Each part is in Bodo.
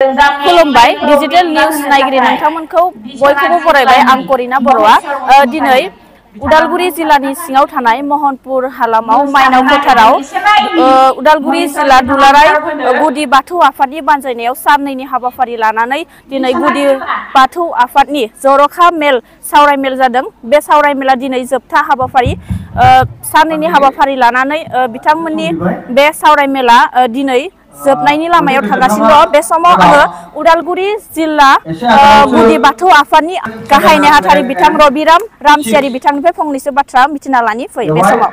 खुलुमबाय डिजिटल न्यूज नायगिरि नोंथांमोनखौ बयखौबो बरायबाय आं करिना बर'आ दिनै उदालगुरि जिल्लानि सिङाव थानाय महनपुर हालामाव माइनाव फोथाराव उदालगुरि जिल्ला दुलाराय गुदि बाथौ आफादनि बानजायनायाव साननैनि हाबाफारि लानानै दिनै गुदि बाथौ आफादनि जर'खा मेल सावरायमेल जादों। बे सावरायमेला दिनै जोबथा हाबाफारि साननैनि हाबाफारि लानानै बिथांमोननि बे सावरायमेला दिनै जोबनायनि लामायाव थागासिनो दं। बे समाव आङो उदालगुरि जिल्ला गुदि बाथौ आफादनि गाहाय नेहाथारि बिथां रबिराम रामसियारि बिथांनिफ्राय फंनैसो बाथ्रा मिथिना लानि फै। बे समाव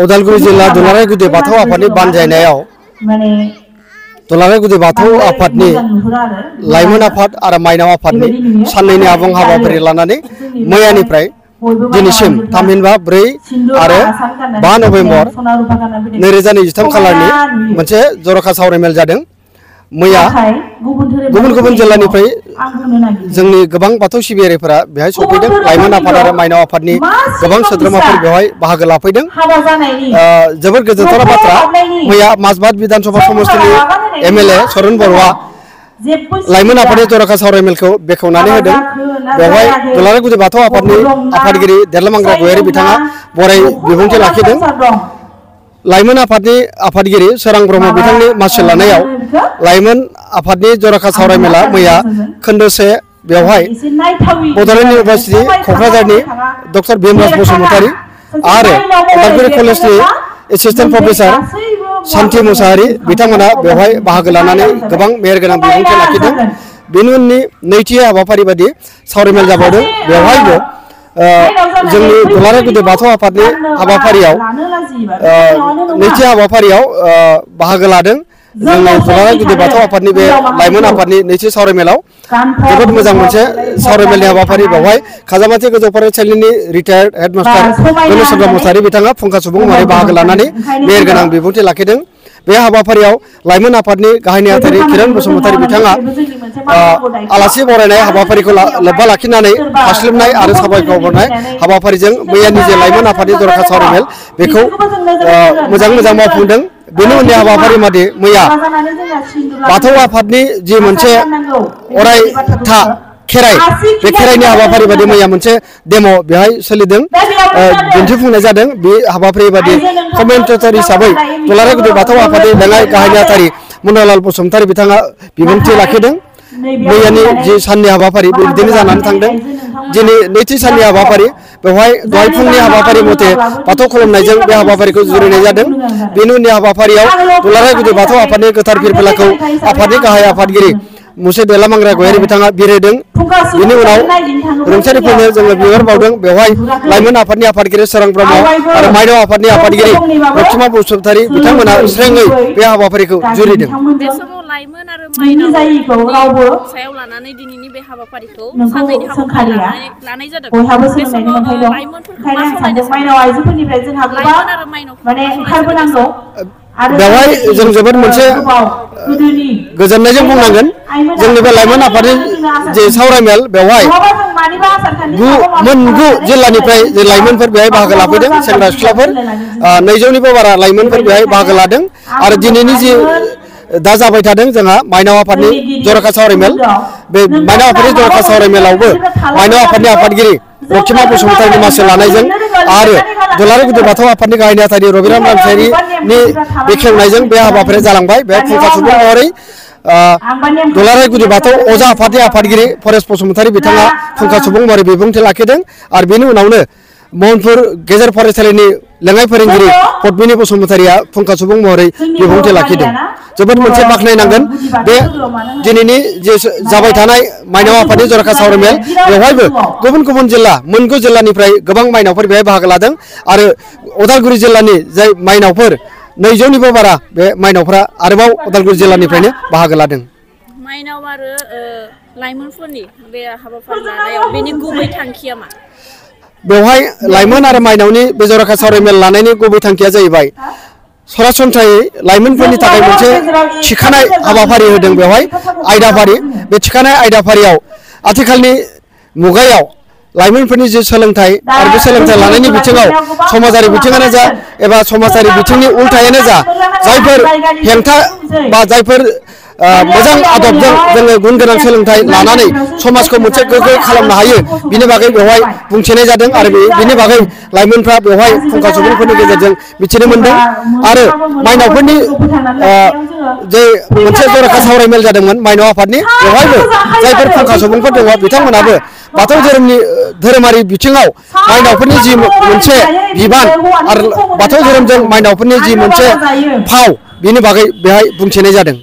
उदालगुरि जिल्ला दुलाराय गुदि बाथौ आफादनि बानजायनायाव दुलाराय गुदि बाथौ आफादनि लाइमोन आफाद आरो माइनाव आफादनि साननैनि आबुं हाबाफारि लानानै मैयानिफ्राय दिनैसिम थामहिनबा 4 आरो 5 नभेम्बर 2023 खालारनि मोनसे जर'खा सावरायमेल जादों। मैया गुबुन गुबुन जिल्लानिफ्राय जोंनि गोबां बाथौ सिबियारिफोरा बेहाय सफैदों। लाइमोन आफाद आरो माइनाव आफादनि गोबां सोद्रोमाफोर बेवहाय बाहागो लाफैदों। जोबोद गोजोनथाव बाथ्रा, मैया माजबाद बिधानसभा समष्टिनि MLA सरन बर'आ लाइमोन आफादनि जर'खा सावरायमेलखौ बेखेवनानै होदों। बेवहाय दुलाराय गुदि बाथौ आफादनि आफादगिरि देरलामांग्रा गयारि बिथाङा बराय बिबुंथि लाखिदों। लाइमोन आफादनि आफादगिरि सोरां ब्रह्म बिथांनि मासि लानायाव लाइमोन आफादनि जर'खा सावरायमेला मैया खोन्दोसे बेवहाय बड'लेण्ड इउनिभार्सिटि क'क्राझारनि डक्टर भीमराज बसुमतारी आरो उदालगुरि कलेजनि एसिस्टेन्ट प्रफेसार सान्थि मुसाहारि बिथांमोना बेवहाय बाहागो लानानै गोबां मेहेरगोनां बिबुंथि लाखिदों। बेनि उननि नैथि हाबाफारि बायदि सावरायमेल जाबावदों। बेवहायबो जोंनि दुलाराय गुदि बाथौ आफादनि हाबाफारियाव नैथि हाबाफारियाव बाहागो लादों। जोंनि दुलाराय गुदि बाथौ आफादनि बे लाइमोन आफादनि नैथि सावरायमेलाव जोबोद मोजां मोनसे सावरायमेलनि हाबाफारि। बेवहाय खाजामाथि गोजौ फरायसालिनि रिटायार्ड हेडमास्टार गणेश चन्द्र मुसाहारि बिथाङा फुंखा सुबुं महरै बाहागो लानानै मेहेरगोनां बिबुंथि लाखिदों। बे हाबाफारियाव लाइमोन आफादनि गाहाय नेहाथारि किरण बसुमतारी बिथाङा आलासि बरायनाय हाबाफारिखौ लोब्बा लाखिनानै फास्लिबनाय आरो साबायखर बावनाय हाबाफारिजों मैयानि जे लाइमोन आफादनि जर'खा सावरायमेल बेखौ मोजां मावफुंदों। बेनि उननि हाबाफारि बादि मैया बाथौ आफादनि जि मोनसे अरायथा खेराइ, बे खेराइनि हाबाफारि बादि मैया मोनसे डेम' बेहाय सोलिदों, दिन्थिफुंनाय जादों। बे हाबाफारि बादि कमेन्टेटर हिसाबै दुलाराय गुदि बाथौ आफादनि लेङाइ गाहाय नेहाथारि मन'लाल बसुमतारी बिथाङा बिबुंथि लाखिदों। मैयानि जि साननि हाबाफारि बिदिनो जानानै थांदों। दिनै नैथि साननि हाबाफारि, बेवहाय दहाय फुंनि हाबाफारि मथे बाथौ खुलुमनायजों बे हाबाफारिखौ जुरिनाय जादों। बेनि उननि हाबाफारियाव दुलाराय गुदि बाथौ आफादनि गोथार फिरफिलाखौ आफादनि गाहाय आफादगिरि मुसे देरलामांग्रा गयारि बिथाङा बिरहोदों। बिनि उनाव रुंसारिफोरनो जोङो बिबार बावदों। बेवहाय लाइमोन आफादनि आफादगिरि सोरां ब्रह्म आरो माइनाव आफादनि आफादगिरि लक्ष्मा बसुमतारी बिथांमोना स्रेङै बे हाबाफारिखौ जुरिदों। बे समाव लाइमोन आरो माइनाव सायाव लानानै दिनैनि बे हाबाफारिखौ साननैनि हाबाफारि लानाय जादों। बे समाव लाइमोनफोरखौ मा खालामनो सानो? लाइमोन आरो माइनावफोरखौ बेवहाय जों जोबोद मोनसे गोजोननायजों बुंनांगोन। जोंनि बे लाइमोन आफादनि जे सावरायमेल बेवहाय 9 जिल्लानिफ्राय जे लाइमोनफोर बेहाय बाहागो लाफैदों। सेंग्रा सिख्लाफोर 200निबो बारा लाइमोनफोर बेहाय बाहागो लादों। आरो दिनैनि जि दा जाबाय थादों जोंहा माइनाव आफादनि जर'खा सावरायमेल, बे माइनाव आफादनि जर'खा सावरायमेलावबो माइनाव आफादनि आफादगिरि लक्ष्मा बसुमतारीनि मासि लानायजों आरो दुलाराय गुदि बाथौ आफादनि गाहाय नेहाथारि रबिराम रामसियारिनि बेखेवनायजों बे हाबाफारिया जालांबाय। बे फुंखा सुबुं महरै दुलाराय गुदि बाथौ अजा आफादनि आफादगिरि परेश बसुमतारी बिथाङा फुंखा सुबुं महरै बिबुंथि लाखिदों। आरो बेनि उनावनो महनपुर गेजेर फरायसालिनि लेङाइ फोरोंगिरि पद्मिनी बसुमतारीया फुंखा सुबुं महरै बिबुंथि लाखिदों। जोबोद मोनसे बाख्नायनांगोन बे दिनैनि जे जाबाय थानाय माइनाव आफादनि जर'खा सावरायमेल, बेवहायबो गुबुन गुबुन जिल्ला 9 जिल्लानिफ्राय गोबां माइनावफोर बेहाय बाहागो लादों। आरो उदालगुरि जिल्लानि जाय माइनावफोर 200निबो बारा बे माइनावफोरा आरोबाव उदालगुरि जिल्लानिफ्रायनो बाहागो लादों। माइनाव आरो लाइमोनफोरनि बे हाबाफारि लानायाव बेनि गुबै थांखिया मा? बेवहाय लाइमोन आरो माइनावनि बे जर'खा सावरायमेल लानायनि गुबै थांखिया जाहैबाय सरासनस्रायै लाइमोनफोरनि थाखाय मोनसे थिखानाय हाबाफारि होदों। बेवहाय आयदाफारि, बे थिखानाय आयदाफारियाव आथिखालनि मुगायाव लाइमोनफोरनि जे सोलोंथाइ आरो बे सोलोंथाइ लानायनि बिथिङाव समाजारि बिथिङानो जा एबा समाजारि बिथिंनि उल्थायानो जा, जायफोर हेंथा बा जायफोर मोजां आदबजों जोङो गुन गोनां सोलोंथाइ लानानै समाजखौ मोनसे गोग्गो खालामनो हायो बिनि बागै बेवहाय बुंथिनाय जादों आरो बिनि बागै लाइमोनफ्रा बेवहाय फुंखा सुबुंफोरनि गेजेरजों मिथिनो मोनदों आरो माइनावफोरनि जे मोनसे जर'खा सावरायमेल जादोंमोन माइनाव आफादनि बेवहायबो जायफोर फुंखा सुबुंफोर दङ बिथांमोनाबो बाथौ धोरोमारि बिथिङाव माइनावफोरनि जि मोनसे बिबान आरो बाथौ धोरोमजों माइनावफोरनि जि मोनसे फाव बिनि बागै बेहाय बुंथिनाय जादों।